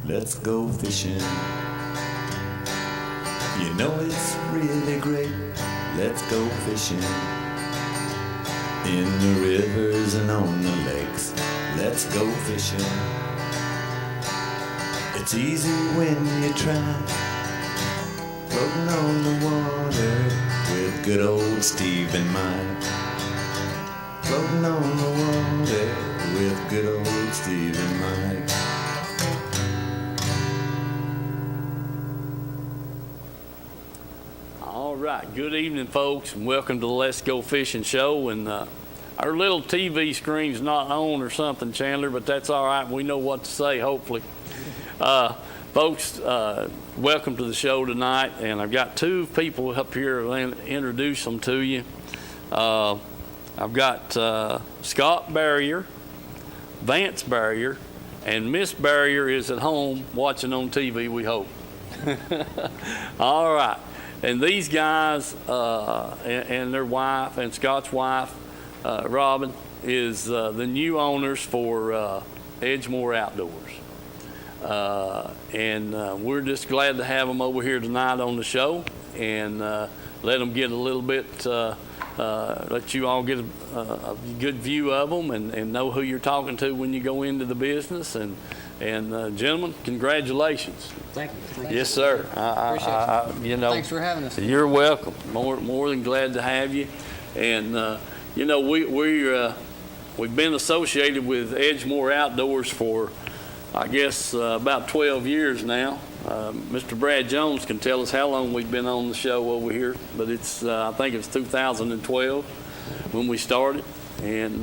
let's go fishing. You know it's really great, let's go fishing. In the rivers and on the lakes, let's go fishing. It's easy when you try, floating on the water with good old Steve and Mike. Floating on the water with good old Steve and Mike. All right, good evening, folks, and welcome to the Let's Go Fishing Show. And our little TV screen's not on or something, Chandler, but that's all right. We know what to say, hopefully. Folks, welcome to the show tonight, and I've got two people up here. I'll introduce them to you. I've got Scott Barrier, Vance Barrier, and Miss Barrier is at home watching on TV, we hope. All right. And these guys and their wife and Scott's wife, Robin, is the new owners for Edgemore Outdoors. And we're just glad to have them over here tonight on the show and let them get a little bit, let you all get a good view of them and know who you're talking to when you go into the business. And gentlemen, congratulations. Thank you. Thank yes, sir. Appreciate it. You know, thanks for having us. You're welcome. More than glad to have you. And you know, we've been associated with Edgemore Outdoors for, I guess, about 12 years now. Mr. Brad Jones can tell us how long we've been on the show over here, but it's I think it's 2012 when we started, and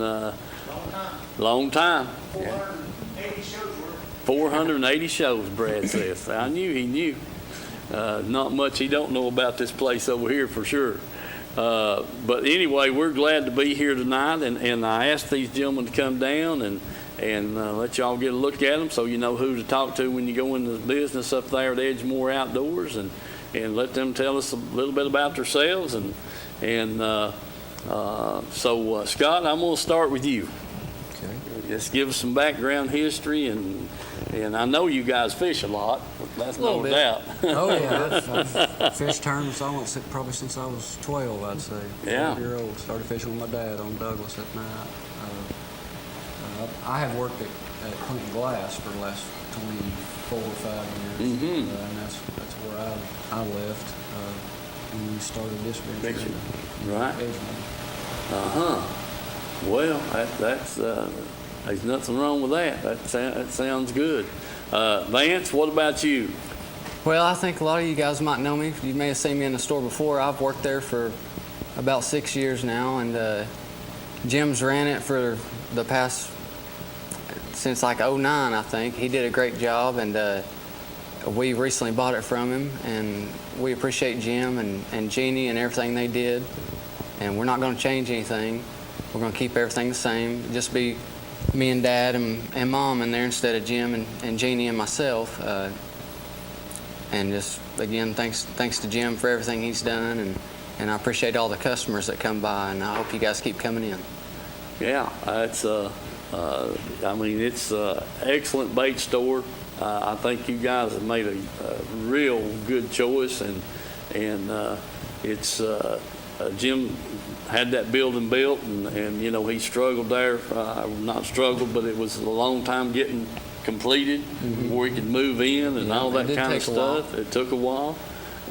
long time. 480 shows worth. 480 shows, Brad says. I knew he knew. Not much he don't know about this place over here for sure. But anyway, we're glad to be here tonight, and I asked these gentlemen to come down and let y'all get a look at them so you know who to talk to when you go into the business up there at Edgemore Outdoors, and let them tell us a little bit about themselves. So Scott, I'm going to start with you. Okay. Just give us some background history, and I know you guys fish a lot. That's no doubt. Oh yeah, I've fished tournaments probably since I was 12, I'd say. Yeah. 12-year-old. Started fishing with my dad on Douglas at night. I have worked at Hunting Glass for the last 24 or 5 years, Mm-hmm. And that's where I left when we started this venture. Right. Edgemore. Well, that's there's nothing wrong with that. That sounds good. Vance, what about you? Well, I think a lot of you guys might know me. You may have seen me in the store before. I've worked there for about 6 years now, and Jim's ran it for the past, since like '09, I think. He did a great job, and we recently bought it from him, and we appreciate Jim and Jeannie and everything they did, and we're not going to change anything. We're going to keep everything the same. Just be me and Dad and Mom in there instead of Jim and Jeannie and myself. And just, again, thanks to Jim for everything he's done, and I appreciate all the customers that come by, and I hope you guys keep coming in. Yeah, it's I mean, it's an excellent bait store. I think you guys have made a real good choice, and it's Jim had that building built, and you know, he struggled there. Not struggled, but it was a long time getting completed before he could move in and all that kind of stuff. It took a while,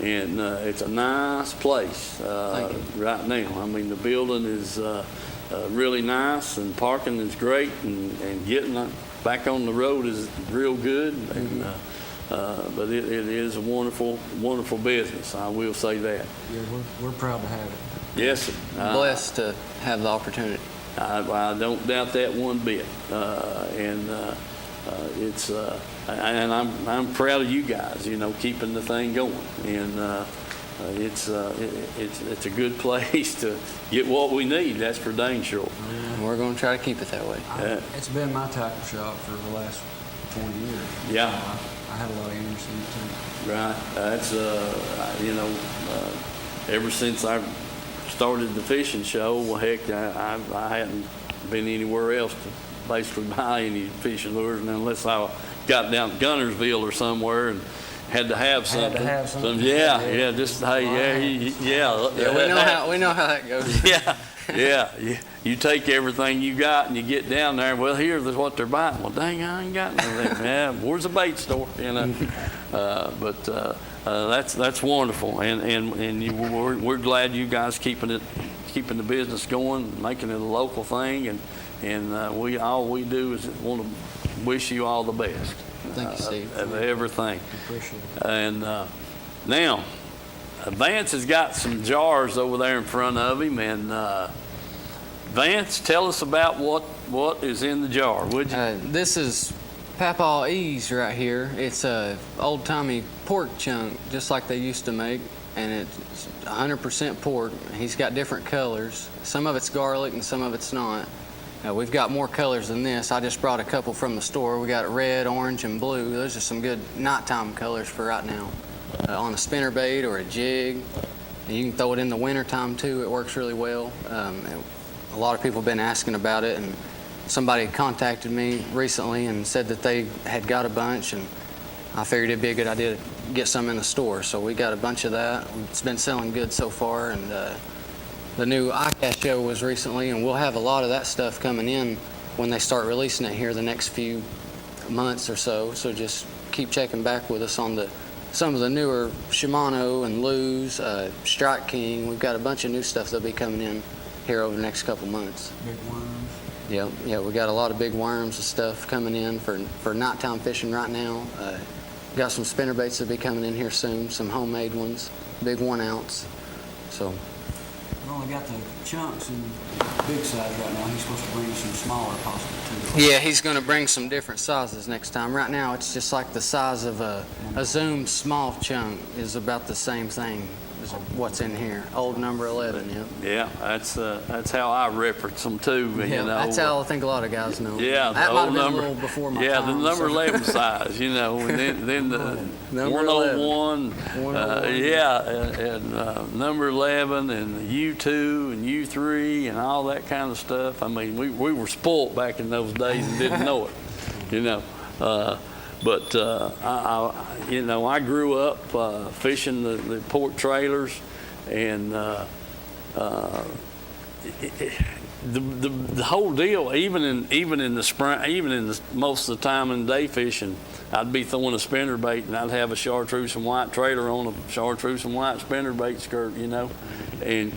and it's a nice place right now. I mean, the building is really nice, and parking is great, and getting back on the road is real good. And but it is a wonderful, wonderful business. I will say that. Yeah, we're proud to have it. Yes, sir. Blessed to have the opportunity. I don't doubt that one bit, it's and I'm proud of you guys. You know, keeping the thing going, and it's a good place to get what we need. That's for dang sure. We're going to try to keep it that way. It's been my tackle shop for the last 20 years. Yeah. I had a lot of interest in it too. Right. That's you know, ever since I started the fishing show, well, heck, I hadn't been anywhere else to basically buy any fishing lures, and unless I got down to Gunnersville or somewhere and had to have something. have something. Just hey, yeah. Yeah, we know how that goes. Yeah. You take everything you got and you get down there. Well, here's what they're buying. Well, dang, I ain't got nothing. Yeah, where's the bait store? But that's wonderful, and we're glad you guys keeping the business going, making it a local thing, and all we do is want to wish you all the best. Thank you, Steve. Of everything. Appreciate it. And now, Vance has got some jars over there in front of him, and Vance, tell us about what is in the jar, would you? This is Papaw E's right here. It's a old-timey pork chunk, just like they used to make, and it's 100% pork. He's got different colors. Some of it's garlic and some of it's not. We've got more colors than this. I just brought a couple from the store. We got red, orange, and blue. Those are some good nighttime colors for right now. On a spinnerbait or a jig. And you can throw it in the wintertime too. It works really well. A lot of people have been asking about it, and somebody contacted me recently and said that they had got a bunch, and I figured it'd be a good idea to get some in the store. So we got a bunch of that. It's been selling good so far, and the new ICAST show was recently, and we'll have a lot of that stuff coming in when they start releasing it here the next few months or so. So just keep checking back with us on some of the newer Shimano and Lew's, Strike King. We've got a bunch of new stuff that'll be coming in here over the next couple months. Big worms. Yeah, we got a lot of big worms and stuff coming in for nighttime fishing right now. Got some spinnerbaits that'll be coming in here soon, some homemade ones, big 1 ounce. So. We've only got the chunks and big size right now. He's supposed to bring some smaller possibly too. Yeah, he's going to bring some different sizes next time. Right now, it's just like the size of a Zoom small chunk is about the same thing as what's in here. Old number 11, yeah. Yeah, that's how I reference them too. Yeah, that's how I think a lot of guys know. Yeah, that the might old have been number. a little before my yeah, time. the number so. 11 size, and then the Number 101, 101. and number 11, and the U2 and U3 and all that kind of stuff. I mean, we were spoilt back in those days and didn't know it, But I grew up fishing the port trailers, and the whole deal. Even in the spring, most of the time in day fishing, I'd be throwing a spinnerbait, and I'd have a chartreuse and white trailer on a chartreuse and white spinnerbait skirt, and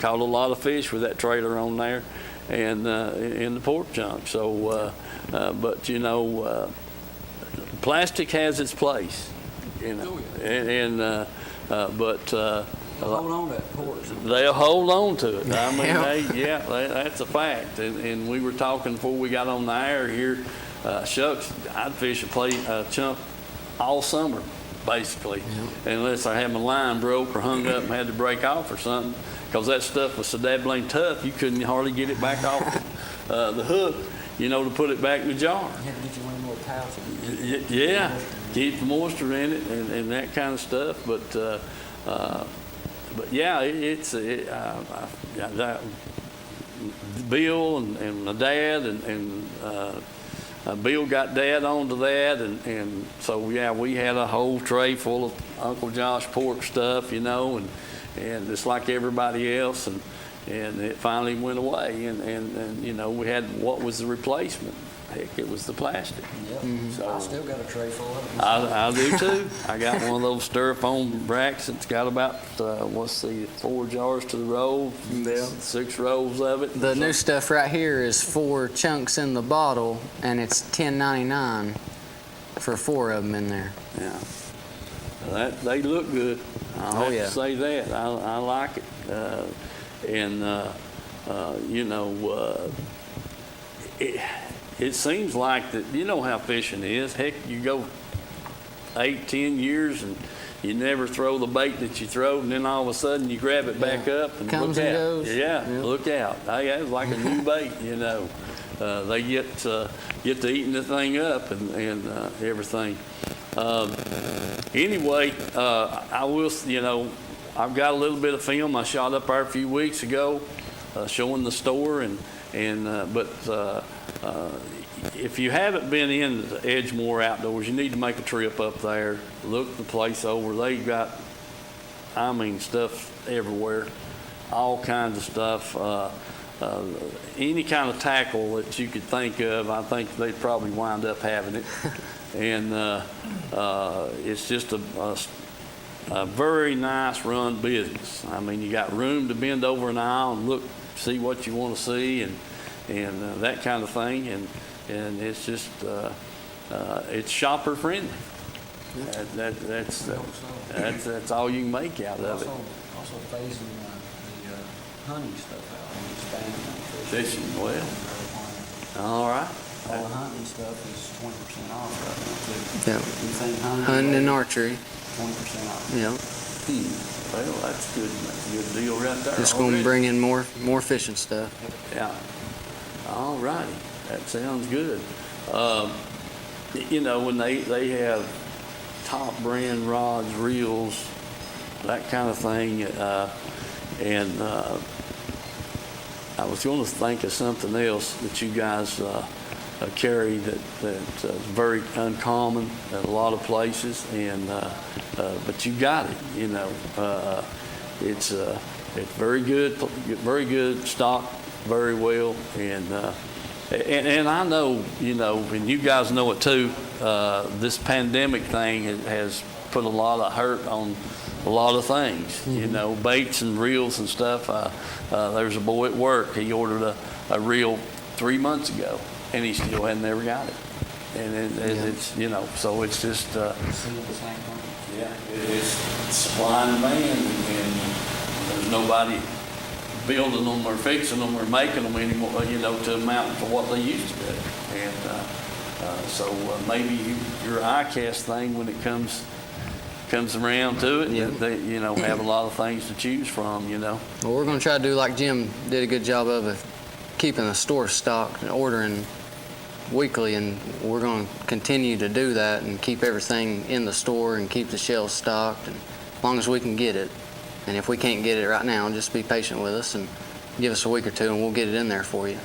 caught a lot of fish with that trailer on there, and in the pork chunk. So, but plastic has its place, but Hold on to that pork. they'll hold on to it. I mean, that's a fact. And we were talking before we got on the air here. Shucks, I'd fish a chunk all summer, basically, unless I had my line broke or hung up and had to break off or something, because that stuff was so dabbling tough, you couldn't hardly get it back off the hook, to put it back in the jar. You had to get you one of them little pouches. Yeah, keep the moisture in it and that kind of stuff. But yeah, Bill and my dad and Bill got Dad onto that, and so yeah, we had a whole tray full of Uncle Josh pork stuff, and just like everybody else, and it finally went away, and we had what was the replacement? Heck, it was the plastic. Yep. So I still got a tray full of it. I do too. I got one of those styrofoam racks that's got about 4 jars to the roll, 6 rolls of it. The new stuff right here is 4 chunks in the bottle, and it's $10.99 for 4 of them in there. Yeah, they look good. I'll have to say that. I like it, It seems like that, how fishing is. Heck, you go 8-10 years and you never throw the bait that you throw, and then all of a sudden you grab it back up and Comes look and out. goes. Yeah, look out. Hey, it's like a new bait, They get to eating the thing up and everything. Anyway, I will, I've got a little bit of film I shot up there a few weeks ago, showing the store, but if you haven't been in Edgemoor Outdoors, you need to make a trip up there. Look the place over. They've got, I mean, stuff everywhere, all kinds of stuff. Any kind of tackle that you could think of, I think they'd probably wind up having it. And it's just a very nice run business. I mean, you got room to bend over an aisle and look, see what you want to see, and that kind of thing. And it's just it's shopper friendly. That's all you can make out of it. Also phasing the hunting stuff out and expanding Fishing, well, all right. all the hunting stuff is 20% off right now too. Yeah. Anything Hunting and archery. 20% off. Yeah. Well, that's good. That's a good deal right there. Just going to already. bring in more fishing stuff. Yeah. All righty. That sounds good. You know, when they have top brand rods, reels, that kind of thing, and I was going to think of something else that you guys carry that's very uncommon at a lot of places, and but you got it. You know, it's very good stock, very well, and I know, you know, and you guys know it too. This pandemic thing has put a lot of hurt on a lot of things. Mm-hmm. You know, baits and reels and stuff. There's a boy at work. He ordered a reel 3 months ago, and he still had never got it. And it's, you know, so it's just it's supply and demand, and there's nobody building them or fixing them or making them anymore, you know, to amount for what they used to do. And so maybe your ICAST thing, when it comes around to it, they, you know, have a lot of things to choose from, you know. Well, we're going to try to do like Jim did a good job of keeping the store stocked and ordering weekly, and we're going to continue to do that and keep everything in the store and keep the shelves stocked, and as long as we can get it. And if we can't get it right now, just be patient with us and give us a week or two, and we'll get it in there for you.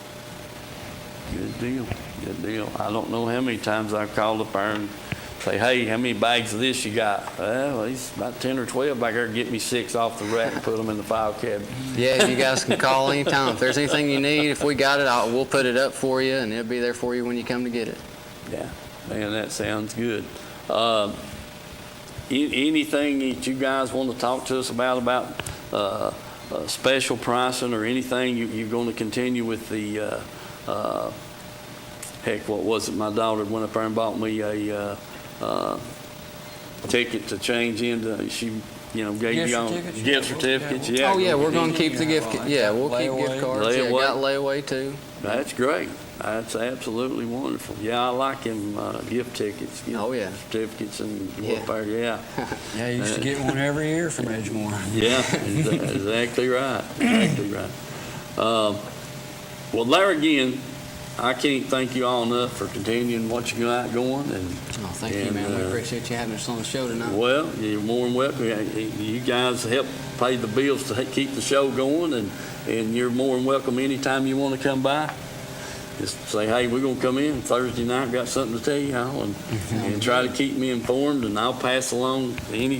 Good deal. Good deal. I don't know how many times I've called up there and say, hey, how many bags of this you got? Well, he's about 10 or 12 back there. Get me 6 off the rack and put them in the file cabinet. Yeah, you guys can call anytime. If there's anything you need, if we got it, we'll put it up for you, and it'll be there for you when you come to get it. Yeah, man, that sounds good. Anything that you guys want to talk to us about special pricing or anything? You're going to continue with the, heck, what was it? My daughter went up there and bought me a ticket to change into, she, you know, gave you on gift certificates. Yeah. Oh, yeah, we're going to keep the gift. Yeah, we'll keep gift cards. Layaway. Yeah, got layaway too. That's great. That's absolutely wonderful. Yeah, I like them gift tickets. Oh, yeah. Certificates and whatever. Yeah. Yeah, you used to get one every year from Edgemoor. Yeah, exactly right. Exactly right. Well, there again, I can't thank you all enough for continuing what you got going. And thank you, man. We appreciate you having us on the show tonight. Well, you're more than welcome. You guys help pay the bills to keep the show going, and you're more than welcome anytime you want to come by. Just say, hey, we're going to come in Thursday night, got something to tell you all, and try to keep me informed, and I'll pass along every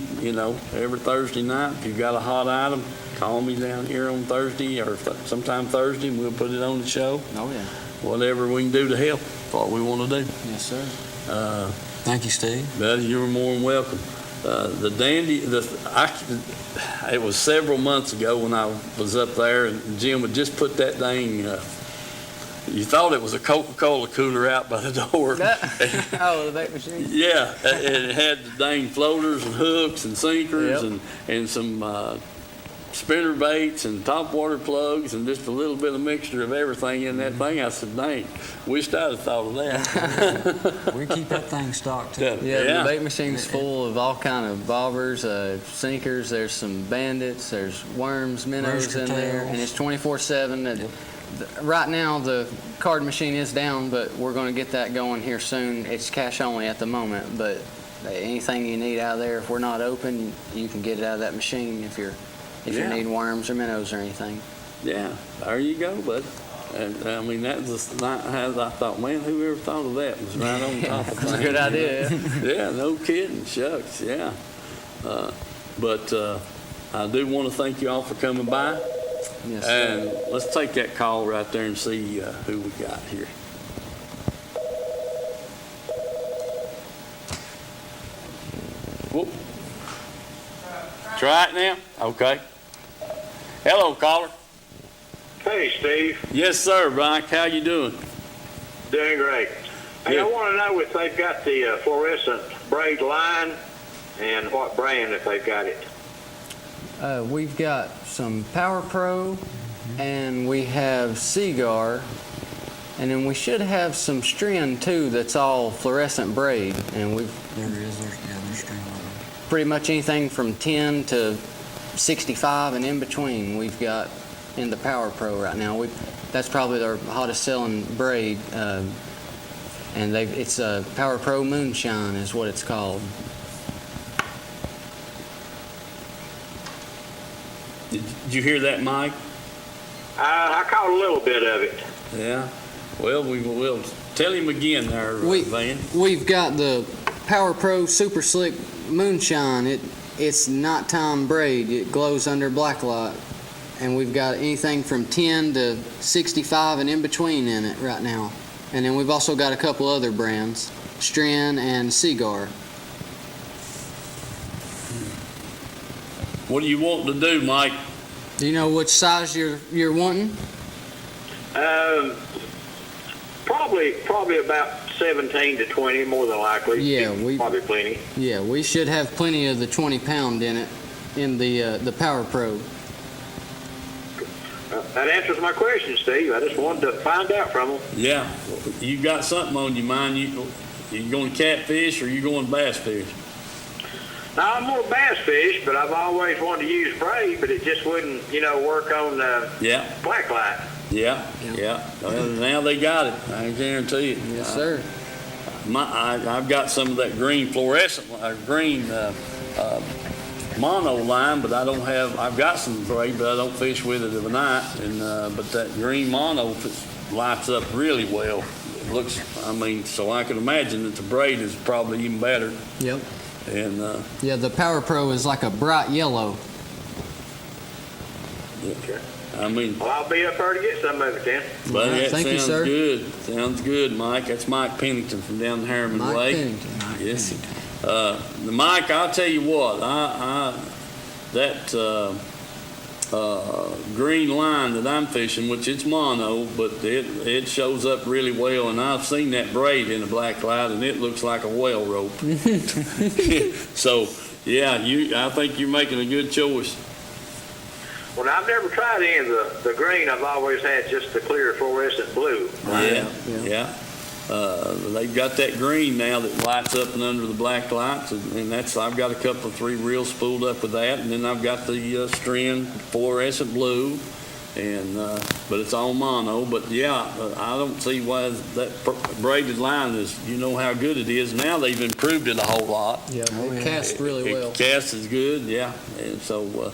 Thursday night. If you've got a hot item, call me down here on Thursday or sometime Thursday, and we'll put it on the show. Oh, yeah. Whatever we can do to help, what we want to do. Yes, sir. Thank you, Steve. Well, you're more than welcome. It was several months ago when I was up there, and Jim would just put that thing. You thought it was a Coca-Cola cooler out by the door. Oh, the bait machine? Yeah, it had the dang floaters and hooks and sinkers, and some spinner baits and topwater plugs and just a little bit of mixture of everything in that thing. I said, dang, wished I'd have thought of that. We keep that thing stocked too. Yeah, the bait machine's full of all kind of bobbers, sinkers. There's some bandits. There's worms, minnows in there, and it's 24/7. Right now, the card machine is down, but we're going to get that going here soon. It's cash only at the moment, but anything you need out of there, if we're not open, you can get it out of that machine if you need worms or minnows or anything. Yeah, there you go, bud. And I mean, that was not how I thought, man, whoever thought of that was right on top of things. That's a good idea. Yeah, no kidding. Shucks, yeah. But I do want to thank you all for coming by. Yes, sir. And let's take that call right there and see who we got here. Whoop. Try it now? Okay. Hello, caller. Hey, Steve. Yes, sir, Mike. How you doing? Doing great. Hey, I Good. want to know if they've got the fluorescent braid line and what brand if they've got it. We've got some Power Pro, and we have Cigar, and then we should have some strand too that's all fluorescent braid, and we've There's string on it. pretty much anything from 10 to 65 and in between we've got in the Power Pro right now. That's probably our hottest selling braid, and it's Power Pro Moonshine is what it's called. Did you hear that, Mike? I caught a little bit of it. Yeah. Well, we will tell him again there, Van. We've got the Power Pro Super Slick Moonshine. It's nighttime braid. It glows under black light. And we've got anything from 10 to 65 and in between in it right now. And then we've also got a couple other brands, Stren and Cigar. What do you want to do, Mike? Do you know which size you're wanting? Probably about 17 to 20, more than likely. Yeah, probably plenty. Yeah, we should have plenty of the 20 pound in it in the Power Pro. That answers my question, Steve. I just wanted to find out from them. Yeah. You got something on your mind. You going catfish or you going bass fish? Now, I'm more bass fish, but I've always wanted to use braid, but it just wouldn't, work on Yeah. black light. Yeah. Well, now they got it. I guarantee it. Yes, sir. I've got some of that green fluorescent, green mono line, but I don't have. I've got some braid, but I don't fish with it at night. And but that green mono lights up really well. It looks. So I can imagine that the braid is probably even better. Yep. And Yeah, the Power Pro is like a bright yellow. Okay. Well, I'll be up there to get some of it then. but All right, that thank you, sounds sir. good. Sounds good, Mike. That's Mike Pennington from down the Harriman Mike Way. Pennington. Yes. Mike, I'll tell you what. That green line that I'm fishing, which it's mono, but it shows up really well. And I've seen that braid in the black light, and it looks like a whale rope. So, yeah, I think you're making a good choice. Well, I've never tried any of the green. I've always had just the clear fluorescent blue. Yeah. They've got that green now that lights up and under the black lights, and I've got a couple of 3 reels spooled up with that, and then I've got the Stren fluorescent blue, and but it's all mono. But yeah, I don't see why that braided line is. You know how good it is. Now they've improved it a whole lot. Yeah, it casts really well. It casts is good, yeah, and so.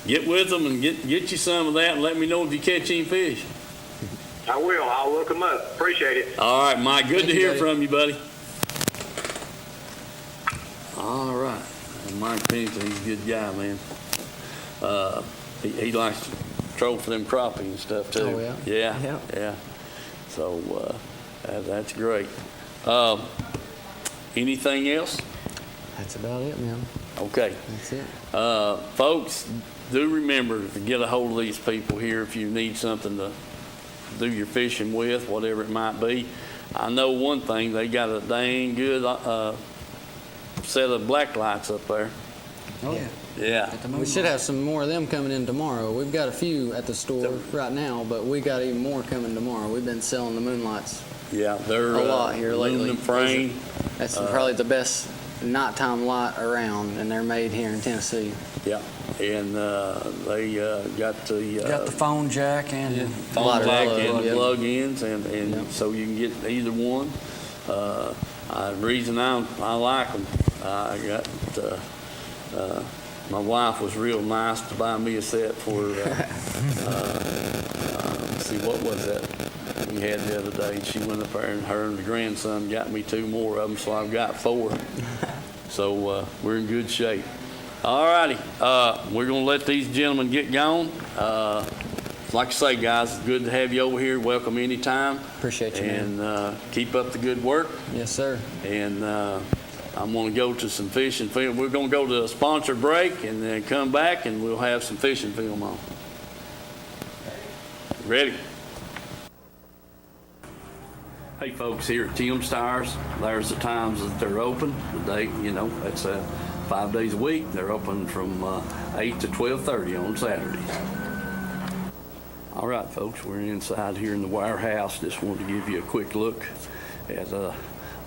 Get with them and get you some of that, and let me know if you catch any fish. I will. I'll look them up. Appreciate it. All right, Mike. Good Thank to you, hear buddy. from you, buddy. All right. And Mike Pennington, he's a good guy, man. He likes to troll for them crappie and stuff, too. Oh, yeah? Yeah. So that's great. Anything else? That's about it, man. Okay. That's it. Folks, do remember to get a hold of these people here if you need something to do your fishing with, whatever it might be. I know one thing, they got a dang good set of black lights up there. Oh, yeah. Yeah. At the We Moonlight. should have some more of them coming in tomorrow. We've got a few at the store right now, but we got even more coming tomorrow. We've been selling the Moonlights Yeah, they're a lot here lately. aluminum frame. That's probably the best nighttime light around, and they're made here in Tennessee. Yeah, and they got the Got the phone jack and phone Lighter jack plug, and yeah. plug-ins, and Yeah. so you can get either one. The reason I like them, I got my wife was real nice to buy me a set for let's see, what was that we had the other day? She went up there, and her and the grandson got me 2 more of them, so I've got 4. So we're in good shape. All righty, we're going to let these gentlemen get going. Like I say, guys, it's good to have you over here. Welcome anytime. Appreciate you, man. And keep up the good work. Yes, sir. And I'm going to go to some fishing film. We're going to go to a sponsor break and then come back, and we'll have some fishing film on. Ready? Hey, folks, here at Tim's Tires, there's the times that they're open. The day, that's 5 days a week. They're open from 8 to 12:30 on Saturdays. All right, folks, we're inside here in the warehouse. Just wanted to give you a quick look at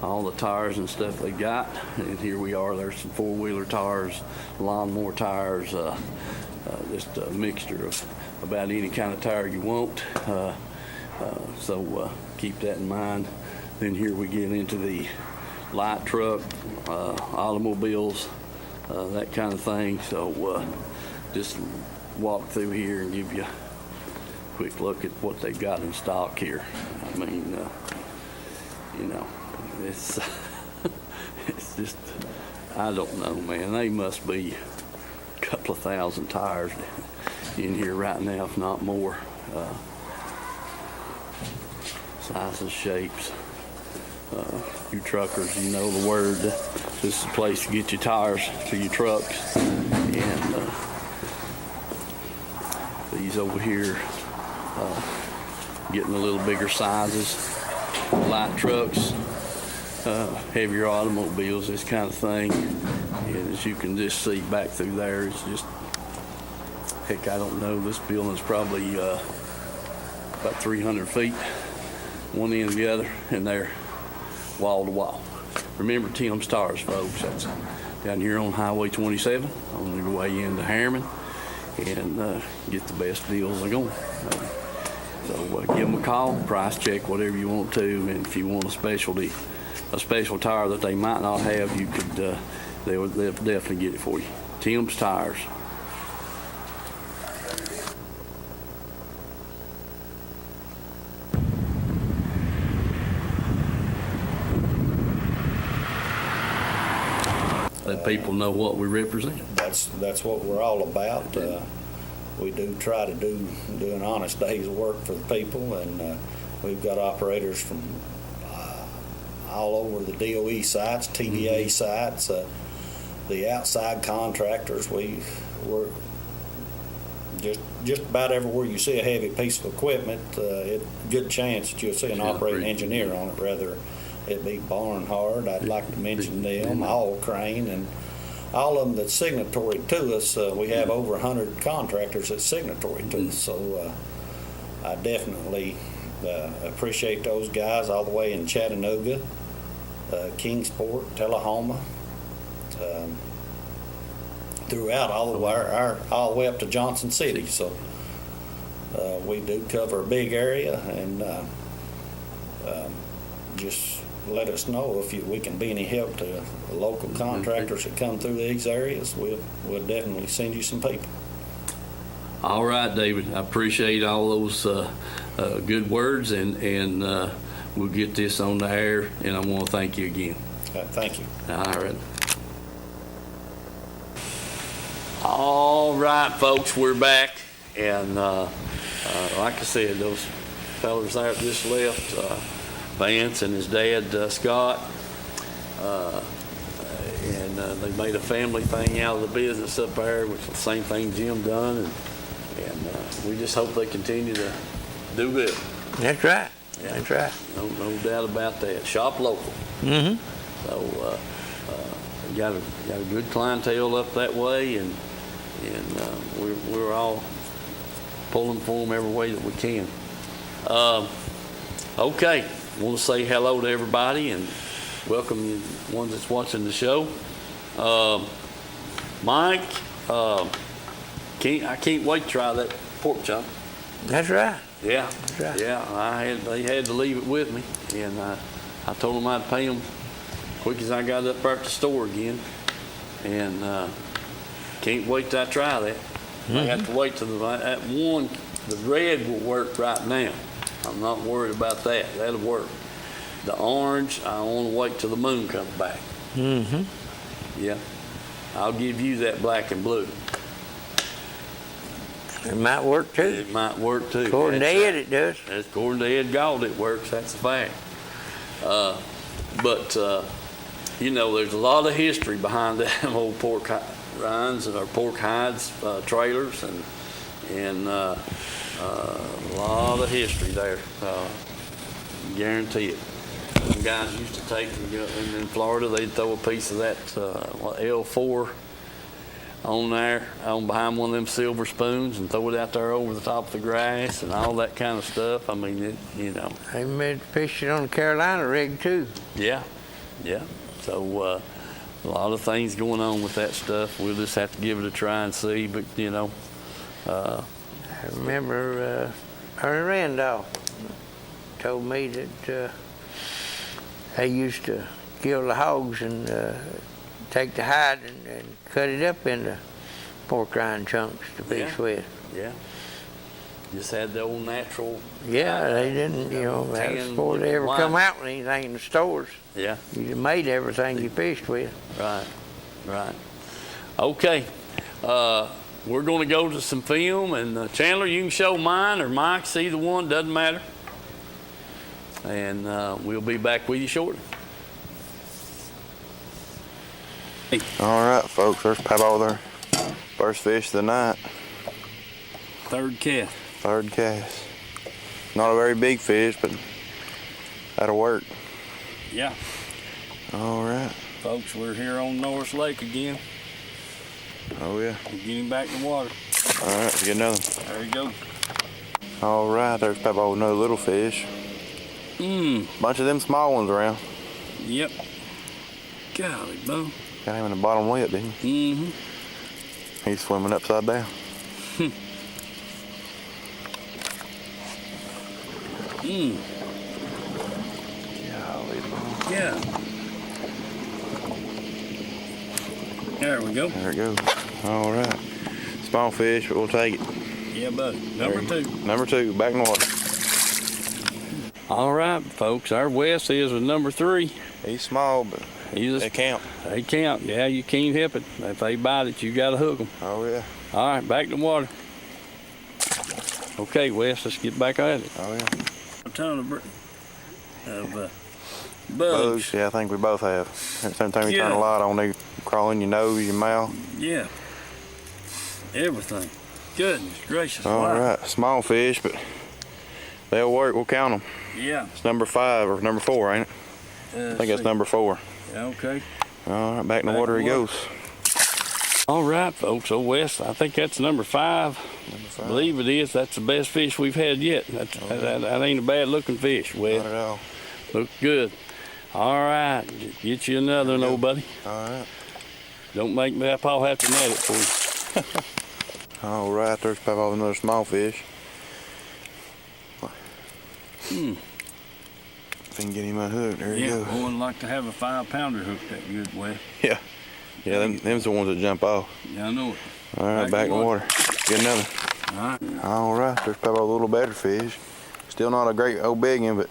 all the tires and stuff they got. And here we are. There's some 4-wheeler tires, lawnmower tires, just a mixture of about any kind of tire you want. So keep that in mind. Then here we get into the light truck, automobiles, that kind of thing. So just walk through here and give you quick look at what they've got in stock here. I mean, it's it's just, I don't know, man. They must be a couple of thousand tires in here right now, if not more. Sizes, shapes. You truckers, you know the word. This is the place to get your tires to your trucks. And these over here, getting a little bigger sizes, light trucks, heavier automobiles, this kind of thing. And as you can just see back through there, it's just, heck, I don't know, this building's probably about 300 feet, one end to the other, and they're wall to wall. Remember Tim's Tires, folks. That's down here on Highway 27 on your way into Harriman, and get the best deals they're going. So give them a call, price check, whatever you want to, and if you want a special tire that they might not have, you could, they'll definitely get it for you. Tim's Tires. Let people know what we represent. That's what we're all about. We do try to do an honest day's work for the people, and we've got operators from all over the DOE sites, TVA sites, the outside contractors. We're just about everywhere you see a heavy piece of equipment, good chance that you'll see an operating engineer on it, whether it be Barnhard. I'd like to mention them, All Crane, and all of them that's signatory to us. We have over 100 contractors that's signatory to us, so I definitely appreciate those guys all the way in Chattanooga, Kingsport, Tullahoma, throughout all the way up to Johnson City. So we do cover a big area, and just let us know if we can be any help to local contractors that come through these areas. We'll definitely send you some people. All right, David. I appreciate all those good words, and we'll get this on the air, and I want to thank you again. Thank you. All right. All right, folks, we're back, and like I said, those fellas there just left, Vance and his dad, Scott, and they made a family thing out of the business up there, which is the same thing Jim done, and we just hope they continue to do good. That's right. Yeah. That's right. No doubt about that. Shop local. Mm-hmm. So got a good clientele up that way, and we're all pulling for them every way that we can. Okay, I want to say hello to everybody and welcome you ones that's watching the show. Mike, I can't wait to try that pork chop. That's right. Yeah, That's right. yeah. They had to leave it with me, and I told them I'd pay them quick as I got up there at the store again, and can't wait till I try that. They have to wait till that one, the red will work right now. I'm not worried about that. That'll work. The orange, I want to wait till the moon comes back. Mm-hmm. Yeah. I'll give you that black and blue. It might work too. It might work too. According to Ed, it does. That's according to Ed Gold, it works. That's a fact. But you know, there's a lot of history behind them old pork rinds or pork hides trailers, and a lot of history there. Guarantee it. Some guys used to take and in Florida, they'd throw a piece of that L4 on there, on behind one of them silver spoons, and throw it out there over the top of the grass and all that kind of stuff. I mean, it, you know. They made fishing on the Carolina rig too. Yeah, yeah. So a lot of things going on with that stuff. We'll just have to give it a try and see. But you know, I remember Ernie Randolph told me that they used to kill the hogs and take the hide and cut it up into pork rind chunks to fish with. Yeah. Just had the old natural. Yeah, they didn't, you know, that was before they ever come out with anything in the stores. Yeah. You just made everything you fished with. Right, right. Okay. We're going to go to some film, and Chandler, you can show mine or Mike's, either one, doesn't matter. And we'll be back with you shortly. All right, folks, there's Pablo there. First fish of the night. Third cast. Third cast. Not a very big fish, but that'll work. Yeah. All right. Folks, we're here on Norris Lake again. Oh, yeah. We're getting back in the water. All right, let's get another one. There you go. All right, there's Pablo, another little fish. Bunch of them small ones around. Yep. Golly, bum. Got him in the bottom lip, didn't he? Mm-hmm. He's swimming upside down. Golly, bum. Yeah. There we go. There it goes. All right. Small fish, but we'll take it. Yeah, buddy. Number two. Number two, back in the water. All right, folks. Our Wes is with number three. He's small, but they count. They count. Yeah, you can't help it. If they bite it, you got to hook them. Oh, yeah. All right, back in the water. Okay, Wes, let's get back at it. Oh, yeah. A ton of bugs. Bugs, yeah, I think we both have. Every time you turn a light on, they crawl in your nose, your mouth. Yeah. Everything. Goodness gracious. All right, small fish, but they'll work. We'll count them. Yeah. It's number 5 or number 4, ain't it? I think it's number 4. Yeah, okay. All right, back in the water he goes. All right, folks. Oh, Wes, I think that's number 5. Number 5. I believe it is. That's the best fish we've had yet. That ain't a bad looking fish, Wes. Not at all. Look good. All right, get you another one, old buddy. All right. Don't make me, Paul, have to net it for you. All right, there's probably another small fish. If I can get him unhooked, there he goes. Yeah, I wouldn't like to have a 5-pounder hooked that good, Wes. Yeah. Yeah, them's the ones that jump off. Yeah, I know it. All right, back in the water. Get another. All right. All right, there's probably a little better fish. Still not a great old big one, but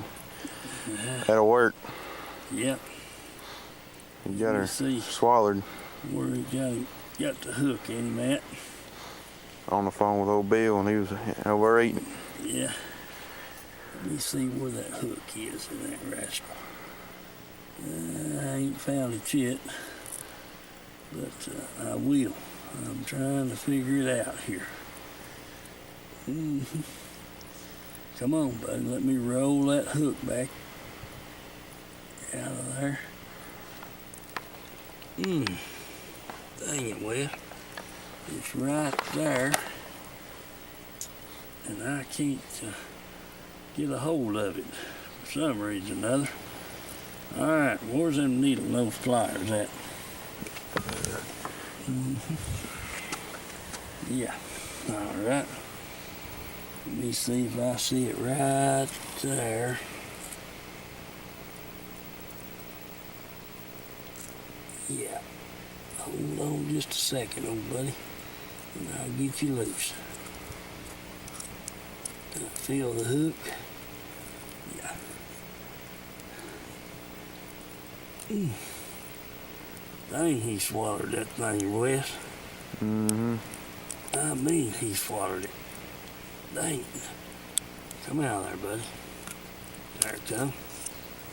that'll work. Yep. You got her see swallowed. Where he got the hook in him at. On the phone with old Bill, and he was overeating. Yeah. Let me see where that hook is in that rascal. I ain't found it yet, but I will. I'm trying to figure it out here. Come on, buddy. Let me roll that hook back out of there. Dang it, Wes. It's right there. And I can't get a hold of it for some reason or another. All right, where's them needle nose pliers at? Yeah, all right. Let me see if I see it right there. Yeah, hold on just a second, old buddy. And I'll get you loose. Feel the hook. Yeah. Dang, he swallowed that thing, Wes. Mm-hmm. I mean, he swallowed it. Dang. Come out there, buddy. There it comes.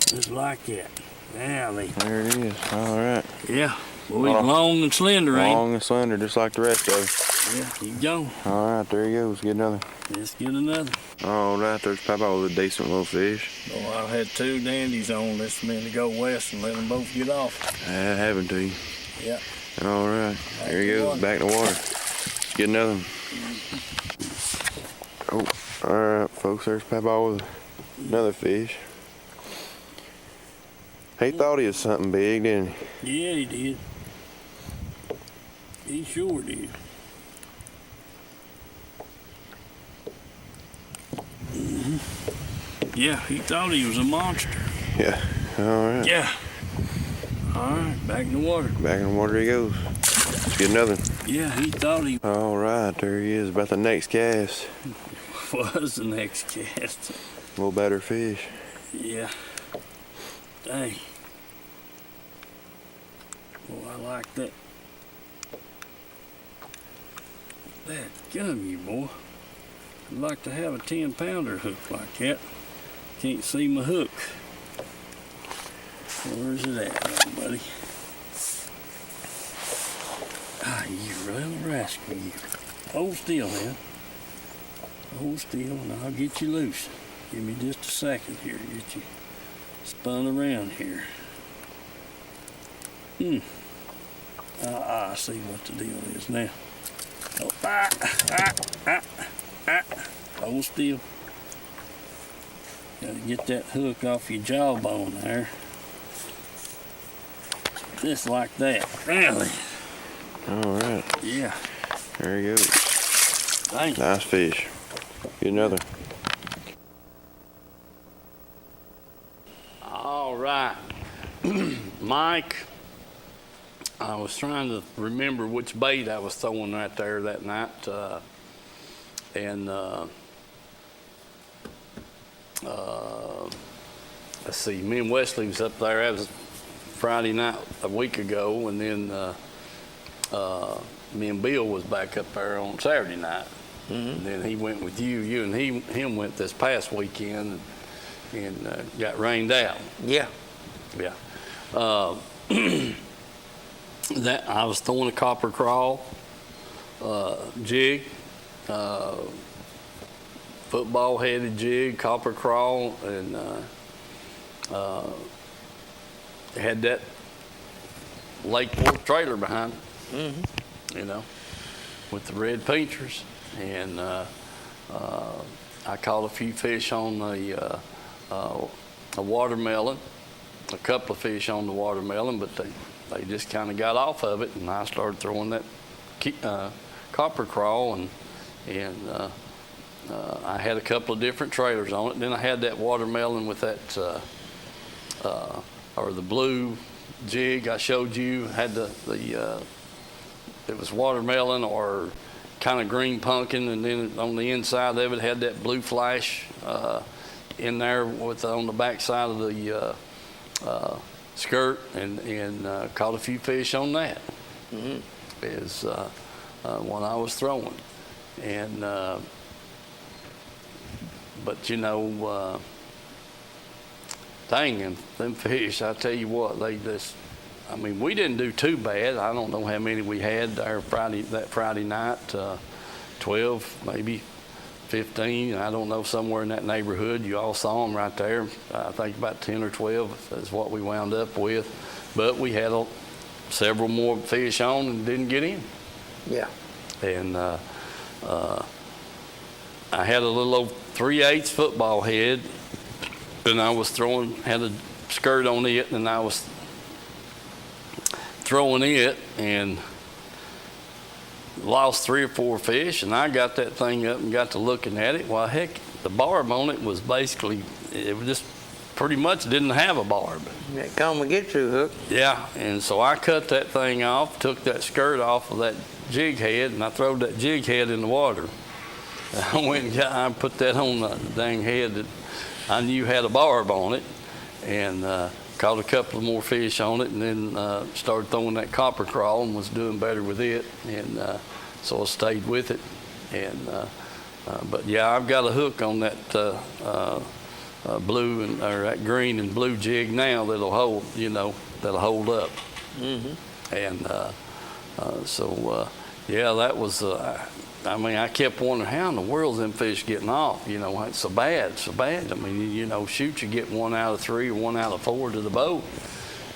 Just like that. Now then. There it is. All right. Yeah. Well, he's long and slender, ain't Long and slender, just like the rest of them. he? Yeah, he go. All right, there he goes. Get another. Let's get another. All right, there's Papa with a decent little fish. Oh, I had two dandies on this minute to go west and let them both get off. That happened to you. Yeah. All right, there he goes. Back in the water. Let's get another one. Oh, all right, folks. There's Papa with another fish. He thought he was something big, didn't he? Yeah, he did. He sure did. Yeah, he thought he was a monster. Yeah. All right. Yeah. All right, back in the water. Back in the water he goes. Let's get another one. Yeah, he thought he All right, there he is. About the next cast. was the next cast. A little better fish. Yeah. Dang. Oh, I like that. That gum, you boy. I'd like to have a 10-pounder hook like that. Can't see my hook. Where's it at, buddy? Ah, you little rascal, you. Hold still, man. Hold still, and I'll get you loose. Give me just a second here. Get you spun around here. I see what the deal is now. Oh, hold still. Gotta get that hook off your jawbone there. Just like that. Really? All right. Yeah. There he goes. Thank you. Nice fish. Get another. All right. Mike, I was trying to remember which bait I was throwing right there that night. Let's see, me and Wesley was up there. That was Friday night a week ago, and then me and Bill was back up there on Saturday night. And then he went with you. You and him went this past weekend and got rained out. Yeah. Yeah. That I was throwing a copper crawl jig, football headed jig, copper crawl, and had that Lakeport trailer behind it, you know, with the red pinchers. And I caught a few fish on a watermelon, a couple of fish on the watermelon, but they just kind of got off of it, and I started throwing that copper crawl, and I had a couple of different trailers on it. Then I had that watermelon with that, or the blue jig I showed you, had it was watermelon or kind of green pumpkin, and then on the inside of it had that blue flash in there on the back side of the skirt, and caught a few fish on that. Is one I was throwing, and but you know, dang, and them fish, I tell you what, they just, I mean, we didn't do too bad. I don't know how many we had there that Friday night, 12, maybe 15. I don't know, somewhere in that neighborhood. You all saw them right there. I think about 10 or 12 is what we wound up with. But we had several more fish on and didn't get in. Yeah. And I had a little over 3/8 football head, and I was had a skirt on it, and I was throwing it and lost 3 or 4 fish, and I got that thing up and got to looking at it. Well, heck, the barb on it was basically, it was just pretty much didn't have a barb. That come and get through hook. Yeah, and so I cut that thing off, took that skirt off of that jig head, and I throwed that jig head in the water. I went and I put that on the dang head that I knew had a barb on it, and caught a couple of more fish on it, and then started throwing that copper crawl and was doing better with it, and so I stayed with it. And but yeah, I've got a hook on that blue or that green and blue jig now that'll hold, that'll hold up. And so yeah, that was. I mean, I kept wondering how in the world's them fish getting off? It's so bad. I mean, shoot, you get 1 out of 3 or 1 out of 4 to the boat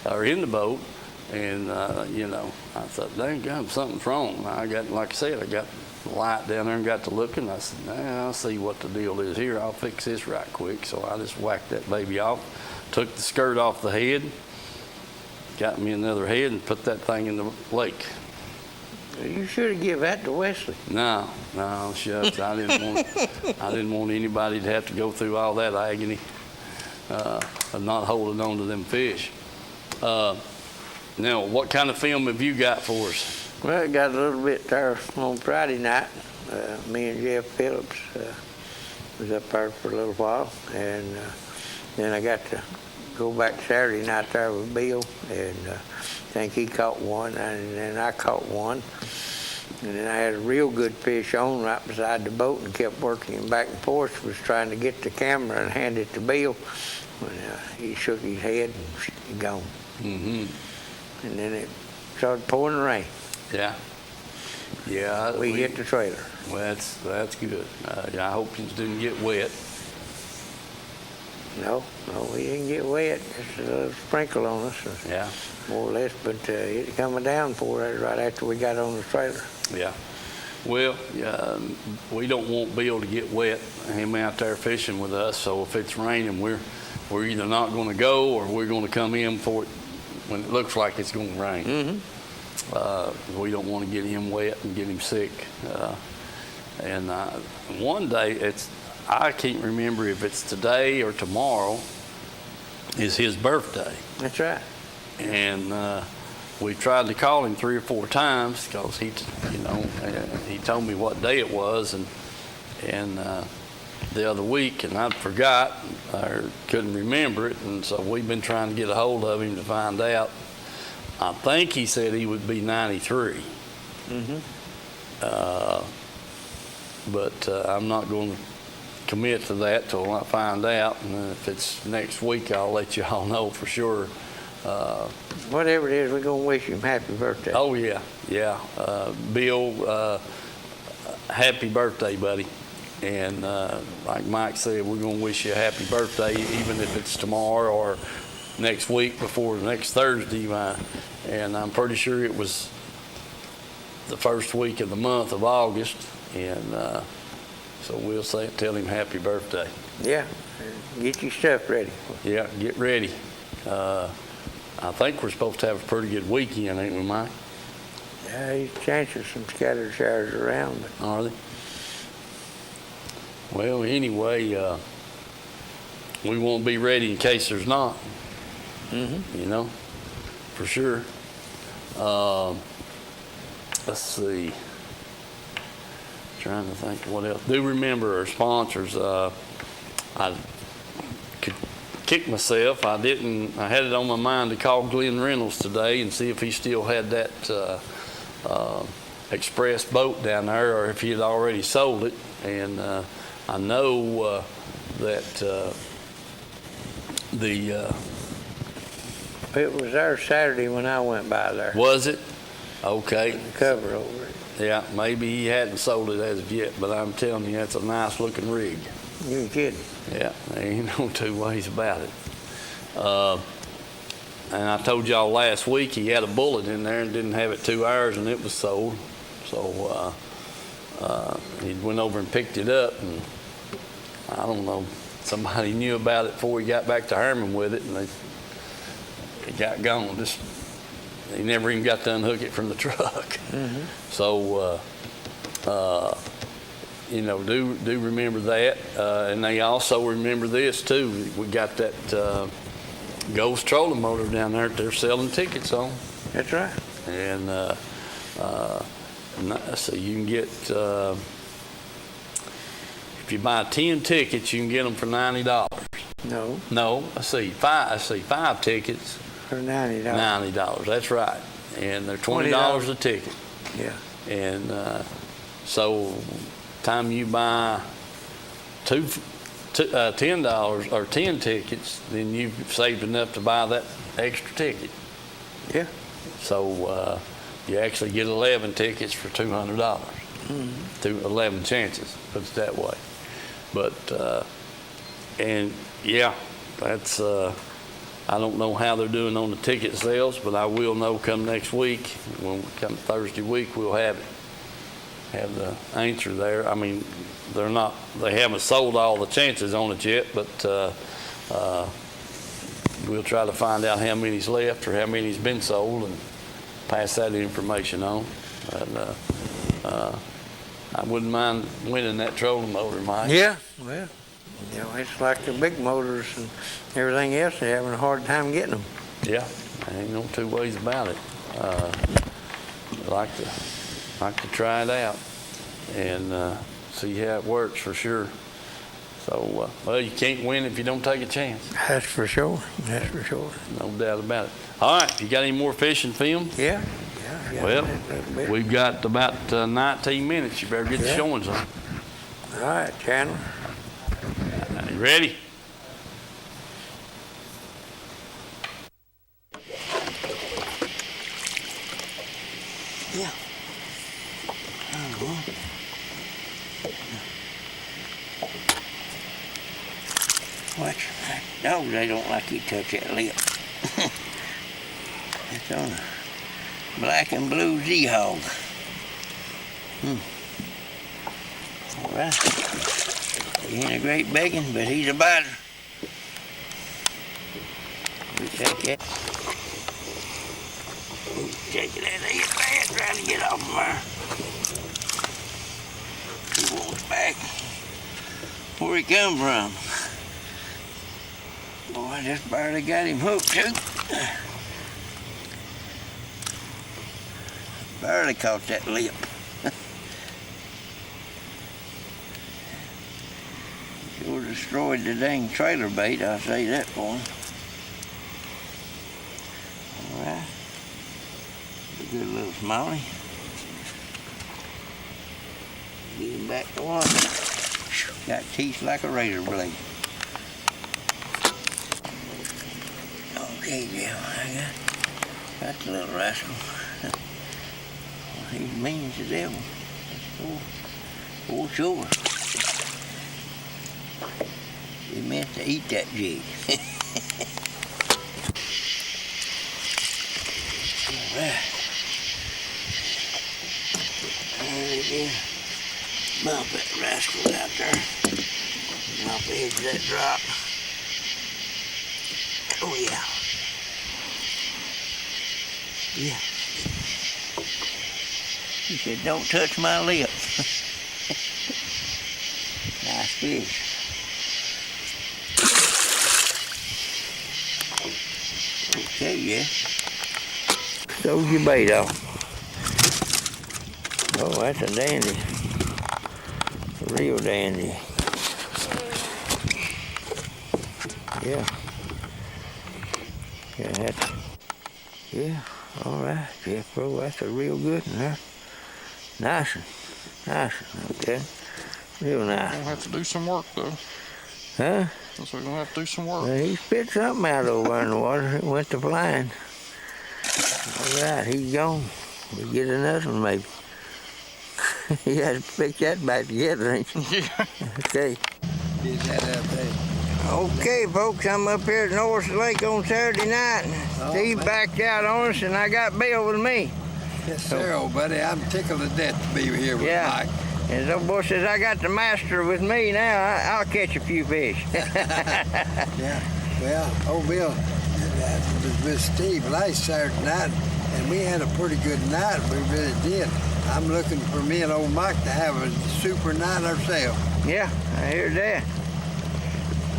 or in the boat, and I thought, dang God, something's wrong. Like I said, I got the light down there and got to looking. I said, I'll see what the deal is here. I'll fix this right quick. So I just whacked that baby off, took the skirt off the head, got me another head, and put that thing in the lake. You should have given that to Wesley. No, shucks. I didn't want anybody to have to go through all that agony of not holding on to them fish. Now, what kind of film have you got for us? Well, I got a little bit there on Friday night. Me and Jeff Phillips was up there for a little while, and then I got to go back Saturday night there with Bill, and I think he caught one, and then I caught one. And then I had a real good fish on right beside the boat and kept working him back and forth. Was trying to get the camera and hand it to Bill when he shook his head and he gone. And then it started pouring rain. Yeah. Yeah. We hit the trailer. Well, that's good. I hope you didn't get wet. No, we didn't get wet. Just a little sprinkle on us. Yeah. More or less, but it coming down for us right after we got on the trailer. Yeah. Well, we don't want Bill to get wet. Him out there fishing with us. So if it's raining, we're either not going to go or we're going to come in for it when it looks like it's going to rain. We don't want to get him wet and get him sick. And one day, I can't remember if it's today or tomorrow, is his birthday. That's right. And we tried to call him 3 or 4 times because he told me what day it was, and the other week, and I forgot or couldn't remember it, and so we've been trying to get a hold of him to find out. I think he said he would be 93. But I'm not going to commit to that till I find out, and if it's next week, I'll let you all know for sure. Whatever it is, we're going to wish him happy birthday. Oh, yeah. Bill, happy birthday, buddy. And like Mike said, we're going to wish you a happy birthday, even if it's tomorrow or next week before next Thursday. And I'm pretty sure it was the first week of the month of August. And so we'll tell him happy birthday. Yeah, get your stuff ready. Yeah, get ready. I think we're supposed to have a pretty good weekend, ain't we, Mike? Yeah, there's a chance of some scattered showers around. But Are they? Well, anyway, we won't be ready in case there's not. For sure. Let's see. Trying to think what else. Do remember our sponsors. I could kick myself. I didn't. I had it on my mind to call Glenn Reynolds today and see if he still had that express boat down there, or if he had already sold it. And I know that it was there Saturday when I went by there. Was it? Okay. The cover over it. Yeah, maybe he hadn't sold it as of yet, but I'm telling you, that's a nice looking rig. You kidding? Yeah, there ain't no 2 ways about it. And I told y'all last week he had a bullet in there and didn't have it 2 hours and it was sold. So he went over and picked it up, and I don't know, somebody knew about it before he got back to Herman with it, and it got gone. He never even got to unhook it from the truck. So do remember that, and they also remember this too. We got that Ghost trolling motor down there that they're selling tickets on. That's right. And so you can get, if you buy 10 tickets, you can get them for $90. No, I see five tickets for $90. $90, that's right. And they're $20 a ticket. Yeah. And so time you buy $10 or 10 tickets, then you've saved enough to buy that extra ticket. Yeah. So you actually get 11 tickets for $200. To 11 chances, put it that way. But and yeah, that's I don't know how they're doing on the ticket sales, but I will know come next week. When we come Thursday week, we'll have the answer there. I mean, they haven't sold all the chances on it yet, but we'll try to find out how many's left or how many's been sold and pass that information on. And I wouldn't mind winning that trolling motor, Mike. Yeah, well, it's like the big motors and everything else, they're having a hard time getting them. Yeah, ain't no two ways about it. I'd like to try it out and see how it works for sure. So, well, you can't win if you don't take a chance. That's for sure. That's for sure. No doubt about it. All right, you got any more fishing film? Yeah. Well, we've got about 19 minutes. You better get the showings on. All right, Chandler. You ready? Yeah. Watch. No, they don't like you to touch that lip. It's on a black and blue Z-Hog. All right. He ain't a great begging, but he's a biter. We take that. Take it out of his bad, trying to get off of there. He wants back. Where he come from? Boy, I just barely got him hooked too. Barely caught that lip. Sure destroyed the dang trailer bait, I'll say that for him. All right. A good little smallie. Get him back to water. Got teeth like a razor blade. Okay, Jim, I got the little rascal. He's mean as the devil. For sure. He meant to eat that jig. All right. There it is. Bump that rascal out there. Off the edge of that drop. Oh yeah. Yeah. He said, don't touch my lip. Nice fish. Okay, yeah. Throws your bait off. Oh, that's a dandy. A real dandy. Yeah. Yeah, all right, Jeff, bro, that's a real good one there. Nice one, okay. Real nice. We'll have to do some work, though. Huh? So we're going to have to do some work. Well, he spit something out over in the water. It went to flying. All right, he's gone. We'll get another one, maybe. He has to pick that back together, ain't you? Yeah. Okay. Get that out there. Okay, folks, I'm up here at North Lake on Saturday night. Steve backed out on us, and I got Bill with me. Yes, sir, old buddy. I'm tickled to death to be here with Mike. And so boy says, I got the master with me now. I'll catch a few fish. Yeah. Well, old Bill was with Steve last Saturday night, and we had a pretty good night. We really did. I'm looking for me and old Mike to have a super night ourselves. Yeah, I hear that.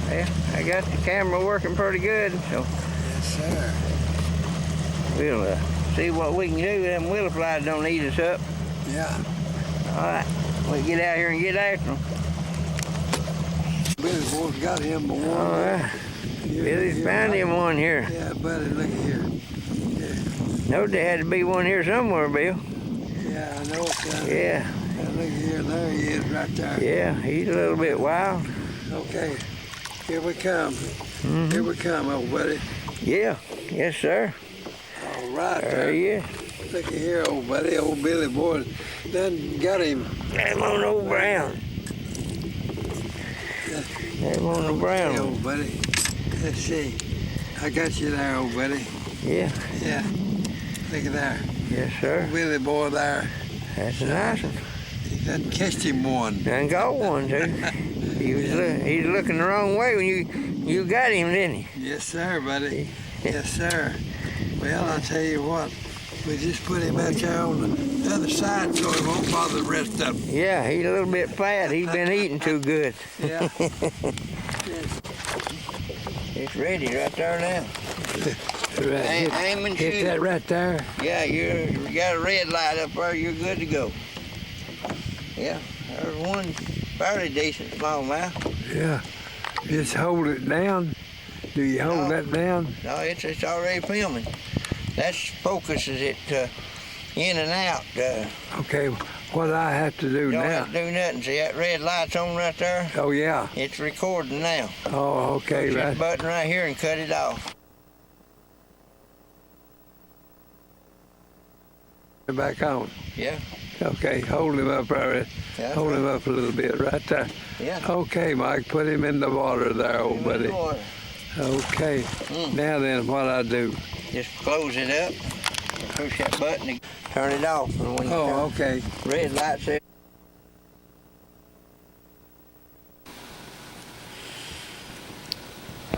Yeah, I got the camera working pretty good, so Yes, sir. we'll see what we can do. Them willow flies don't eat us up. Yeah. All right, we'll get out here and get after them. Billy's boy's got him one. All right. Billy's found him one here. Yeah, buddy, look here. No, there had to be one here somewhere, Bill. Yeah, I know it's down there. Yeah. Look here, there he is right there. Yeah, he's a little bit wild. Okay, here we come. Mm-hmm. Here we come, old buddy. Yeah, yes, sir. All right. There he is. Look at here, old buddy. Old Billy boy done got him. Him on old Brown. Him on the Brown. Hey, old buddy. Let's see. I got you there, old buddy. Yeah. Yeah. Look at there. Yes, sir. Old Billy boy there. That's a nice one. He done catched him one. Done got one, too. He's looking the wrong way when you got him, didn't he? Yes, sir, buddy. Yes, sir. Well, I'll tell you what. We just put him out there on the other side so he won't bother the rest of them. Yeah, he's a little bit fat. He's been eating too good. Yeah. It's ready right there now. Aim and shoot. Hit that right there. Yeah, you got a red light up there. You're good to go. Yeah, there's one fairly decent smallmouth. Yeah. Just hold it down. Do you hold that down? No, it's already filming. That focuses it in and out. Okay, what do I have to do Don't now? have to do nothing. See that red light's on right there? Oh, yeah. It's recording now. Oh, okay, Push right. this button right here and cut it off. Back on. Yeah. Okay, hold him up there. Yeah, Hold him up a little bit right there. Yeah. Okay, Mike, put him in the water there, old buddy. Okay. Now then, what I do? Just close it up. Push that button and turn it off. And when you Oh, okay. red light says.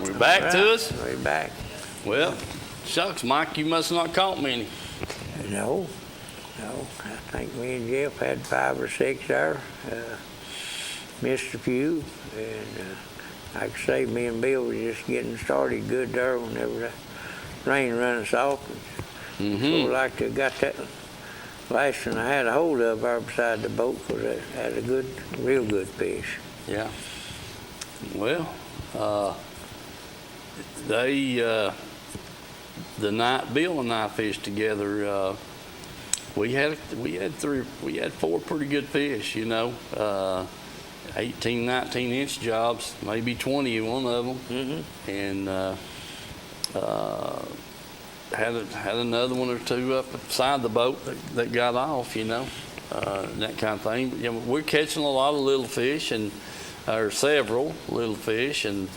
We're back to us. We're back. Well, shucks, Mike, you must not caught many. No. I think me and Jeff had 5 or 6 there. Missed a few. And like I say, me and Bill was just getting started good there whenever the rain run us off. So like to got that last one I had a hold of there beside the boat because it had a good, real good fish. Yeah. Well, the night Bill and I fished together, we had 4 pretty good fish, 18, 19 inch jobs, maybe 20 in one of them, and had another one or two up beside the boat that got off, that kind of thing. But, we're catching a lot of little fish or several little fish, and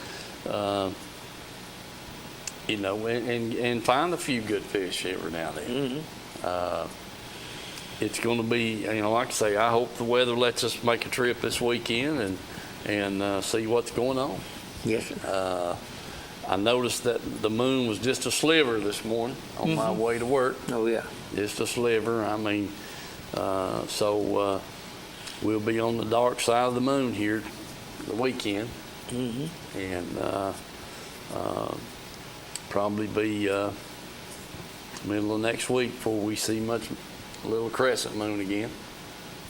and find a few good fish every now and then. It's going to be, like I say, I hope the weather lets us make a trip this weekend and see what's going on. Yes, sir. I noticed that the moon was just a sliver this morning on my way to work. Oh, yeah. Just a sliver. I mean, so we'll be on the dark side of the moon here the weekend. And probably be middle of next week before we see a little crescent moon again.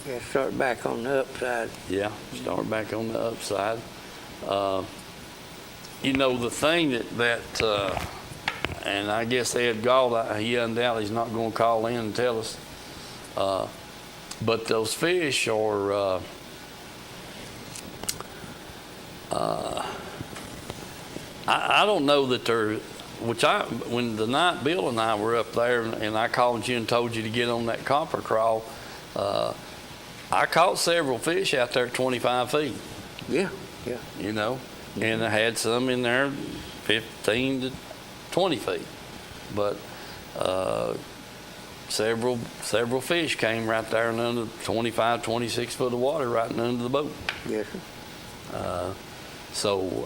Yeah, start back on the upside. Yeah, start back on the upside. The thing that and I guess Ed Gall, he undoubtedly is not going to call in and tell us, but those fish are I don't know that they're, when the night Bill and I were up there and I called you and told you to get on that copper crawl, I caught several fish out there at 25 feet. Yeah. And I had some in there 15 to 20 feet. But several fish came right there and under 25, 26 foot of water right under the boat. Yes, sir.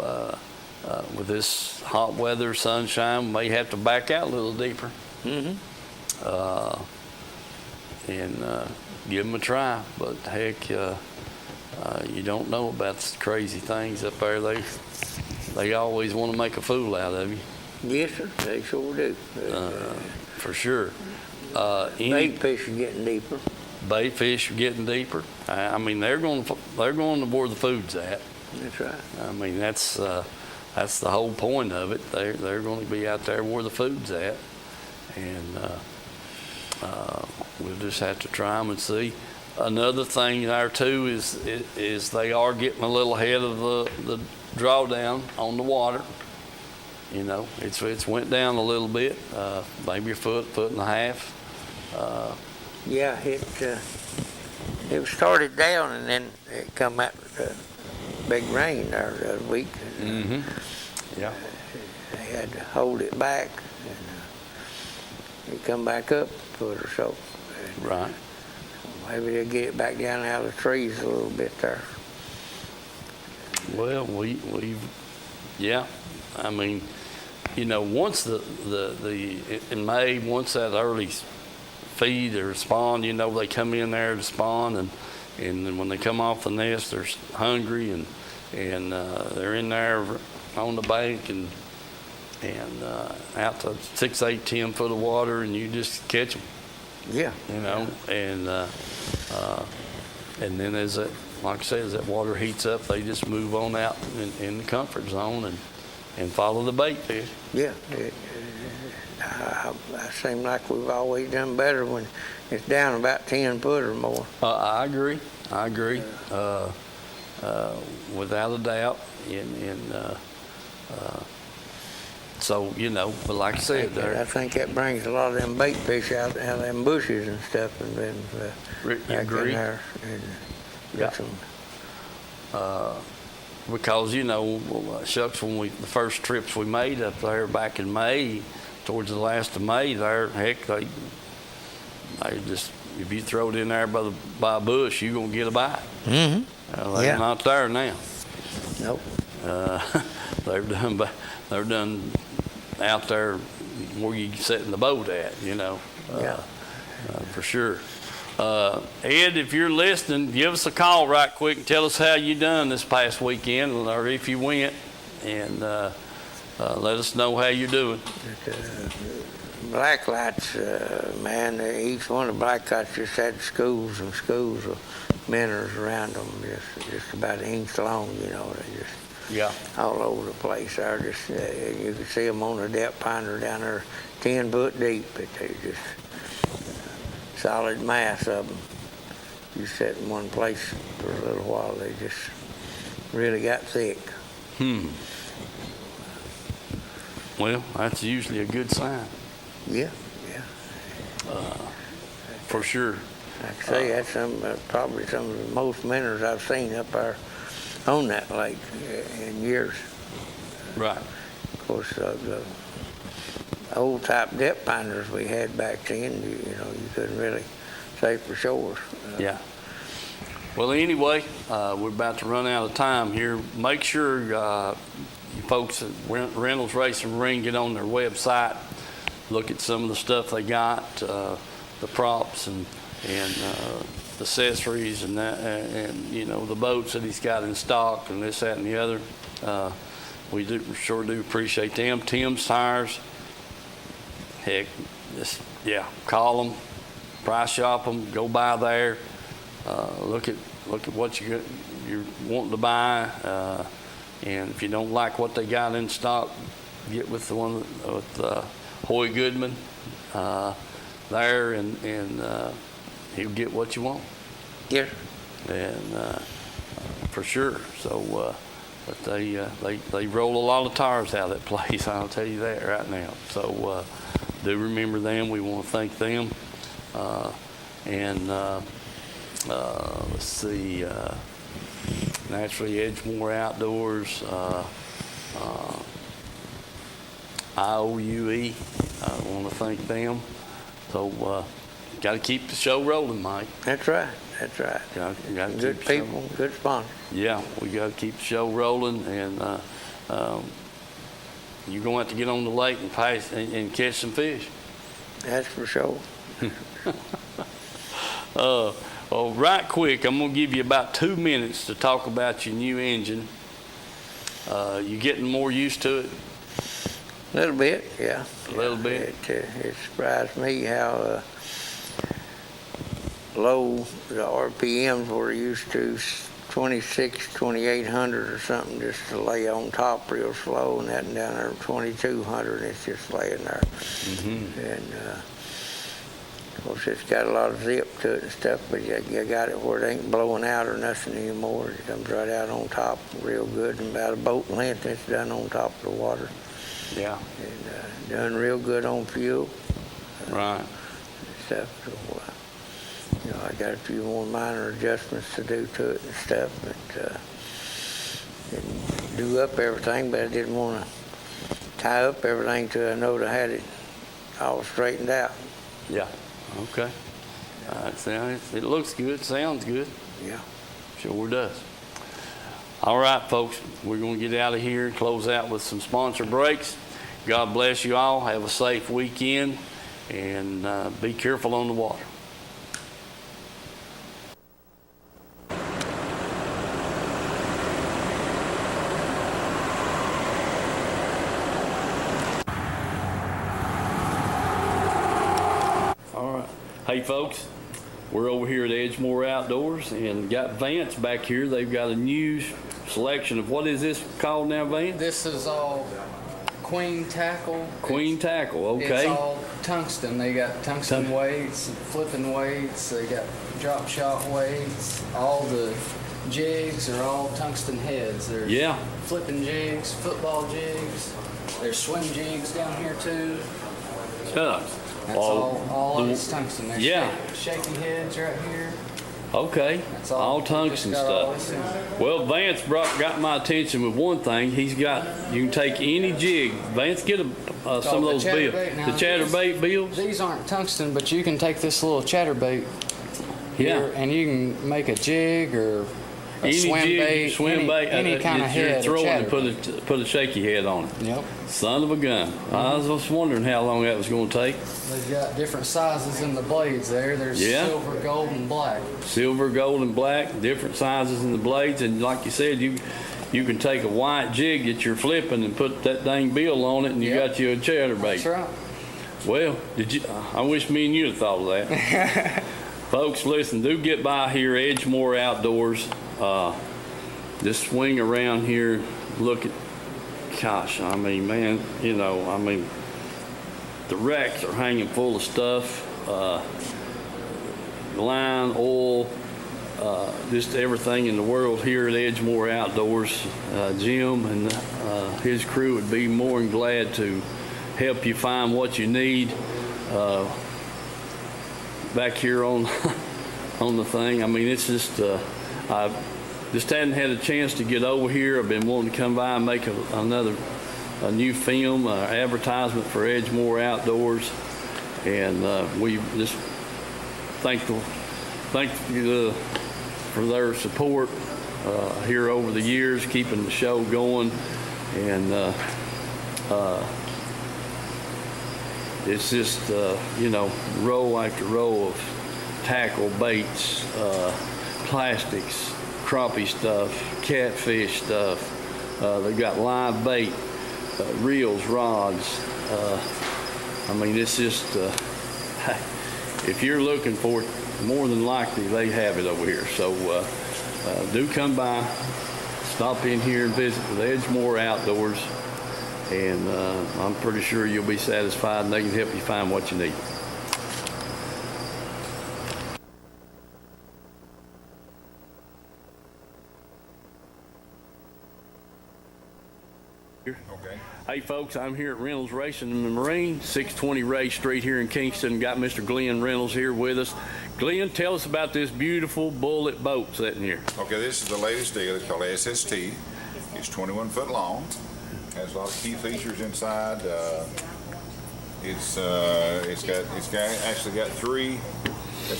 With this hot weather, sunshine, we may have to back out a little deeper. give them a try. But heck, you don't know about the crazy things up there. They always want to make a fool out of you. Yes, sir. They sure do. For sure. Bait fish are getting deeper. Bait fish are getting deeper. I mean, they're going to where the food's at. That's right. I mean, that's the whole point of it. They're going to be out there where the food's at, and we'll just have to try them and see. Another thing there too is they are getting a little ahead of the drawdown on the water. You know, it's went down a little bit, maybe a foot and a half. Yeah, it started down and then it come out big rain there the other week. Mm-hmm. Yeah. They had to hold it back, and it come back up a foot or so. And right. Maybe they'll get it back down out of the trees a little bit there. Well, yeah. I mean, you know, once in May, once that early feed or spawn, you know, they come in there to spawn, and then when they come off the nest, they're hungry and they're in there on the bank and out to 6, 8, 10 foot of water, and you just catch them. Yeah. You know, and then as that, like I said, as that water heats up, they just move on out in the comfort zone and follow the bait fish. Yeah. I seem like we've always done better when it's down about 10 foot or more. I agree. Without a doubt. So, you know, but like I said, I think that brings a lot of them bait fish out of them bushes and stuff, and then back in there. And yeah. Because, you know, shucks, when the first trips we made up there back in May, towards the last of May, there, heck, they just, if you throw it in there by a bush, you're gonna get a bite. Mm-hmm. They're not there now. Nope. They're done out there where you setting the boat at, you know. For sure. Ed, if you're listening, give us a call right quick and tell us how you done this past weekend, or if you went, and let us know how you're doing. Black lights, man, each one of the black lights just had schools and schools of minnows around them, just about an inch long, you know. They just all over the place there. Just you could see them on the depth finder down there, 10 foot deep, but they just solid mass of them. You sit in one place for a little while, they just really got thick. Well, that's usually a good sign. Yeah. For sure. Like I say, that's probably some of the most minnows I've seen up there on that lake in years. Right. Of course, the old type depth finders we had back then, you know, you couldn't really say for sure. Yeah. Well, anyway, we're about to run out of time here. Make sure you folks at Reynolds Racing Ring get on their website, look at some of the stuff they got, the props and accessories and that, and you know, the boats that he's got in stock and this, that, and the other. We sure do appreciate them. Tim's Tires. Heck, just call them, price shop them, go by there, look at what you're wanting to buy, and if you don't like what they got in stock, get with the one with Hoy Goodman there, and he'll get what you want. Yeah. And for sure. So, but they roll a lot of tires out of that place. I'll tell you that right now. So do remember them. We want to thank them. Let's see. Naturally Edgemore Outdoors. IOUE. I want to thank them. So got to keep the show rolling, Mike. That's right. Got to good people, good sponsors. Yeah, we got to keep the show rolling, and you're going to have to get on the lake and catch some fish. That's for sure. Well, right quick, I'm going to give you about 2 minutes to talk about your new engine. You getting more used to it? A little bit, yeah. A little bit? It surprised me how low the RPMs were used to, 2,800 or something, just to lay on top real slow, and that down there 2,200, it's just laying there. And of course, it's got a lot of zip to it and stuff, but you got it where it ain't blowing out or nothing anymore. It comes right out on top real good, and about a boat length it's done on top of the water. Yeah. And done real good on fuel. Right. And stuff. So, I got a few more minor adjustments to do to it and stuff, but didn't do up everything, but I didn't want to tie up everything till I knowed I had it all straightened out. Yeah. Okay. It looks good, sounds good. Yeah. Sure does. All right, folks, we're going to get out of here and close out with some sponsor breaks. God bless you all. Have a safe weekend, and be careful on the water. All right. Hey, folks. We're over here at Edgemore Outdoors and got Vance back here. They've got a new selection of, what is this called now, Vance? This is all queen tackle. Queen tackle, okay. It's all tungsten. They got tungsten weights, flipping weights. They got drop shot weights. All the jigs are all tungsten heads. There's flipping jigs, football jigs. There's swim jigs down here too. That's all of it's tungsten. There's shaky heads right here. Okay, That's all tungsten stuff. Well, Vance got my attention with one thing. You can take any jig. Vance, get some of those bills. The chatterbait bills? These aren't tungsten, but you can take this little chatterbait here and you can make a jig or a swim bait, any kind of head. Throw it and put a shaky head on it. Yep. Son of a gun. I was just wondering how long that was going to take. They've got different sizes in the blades there. There's silver, gold, and black. Silver, gold, and black, different sizes in the blades. And like you said, you can take a white jig that you're flipping and put that dang bill on it, and you got you a chatterbait. That's right. Well, I wish me and you had thought of that. Folks, listen, do get by here, Edgemore Outdoors. Just swing around here, look at, gosh, I mean, man, the racks are hanging full of stuff, line, oil, just everything in the world here at Edgemore Outdoors. Jim and his crew would be more than glad to help you find what you need back here on the thing. I mean, it's just, I just hadn't had a chance to get over here. I've been wanting to come by and make a new film, advertisement for Edgemore Outdoors, and we just thank you for their support here over the years, keeping the show going, and it's just row after row of tackle, baits, plastics, crappie stuff, catfish stuff. They've got live bait, reels, rods. I mean, it's just, if you're looking for it, more than likely they have it over here. So do come by, stop in here and visit with Edgemore Outdoors, and I'm pretty sure you'll be satisfied and they can help you find what you need. Okay. Hey folks, I'm here at Reynolds Racing and Marine, 620 Ray Street here in Kingston. Got Mr. Glenn Reynolds here with us. Glenn, tell us about this beautiful Bullet boat sitting here. Okay, this is the latest deal. It's called SST. It's 21 foot long. Has a lot of key features inside. It's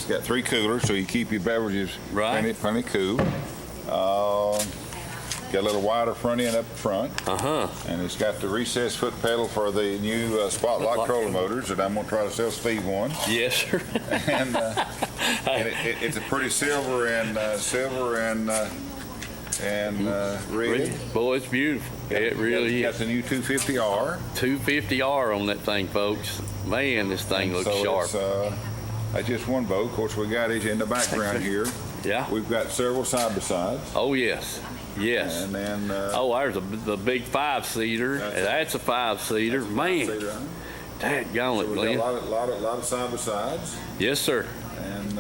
got three coolers, so you keep your beverages plenty cool. Got a little wider front end up front. And it's got the recessed foot pedal for the new Spotlight trolling motors that I'm going to try to sell Steve one. Yes, sir. And, it's a pretty silver and red. Boy, it's beautiful. It really got is. the new 250R. 250R on that thing, folks. Man, this thing looks sharp. That's just one boat. Of course, we got it in the background here. Yeah. We've got several side-by-sides. Oh, yes. Yes. And then... there's the big 5-seater. That's a 5-seater. Man. Dadgummit, so we Glenn. got a lot of side-by-sides. Yes, sir. And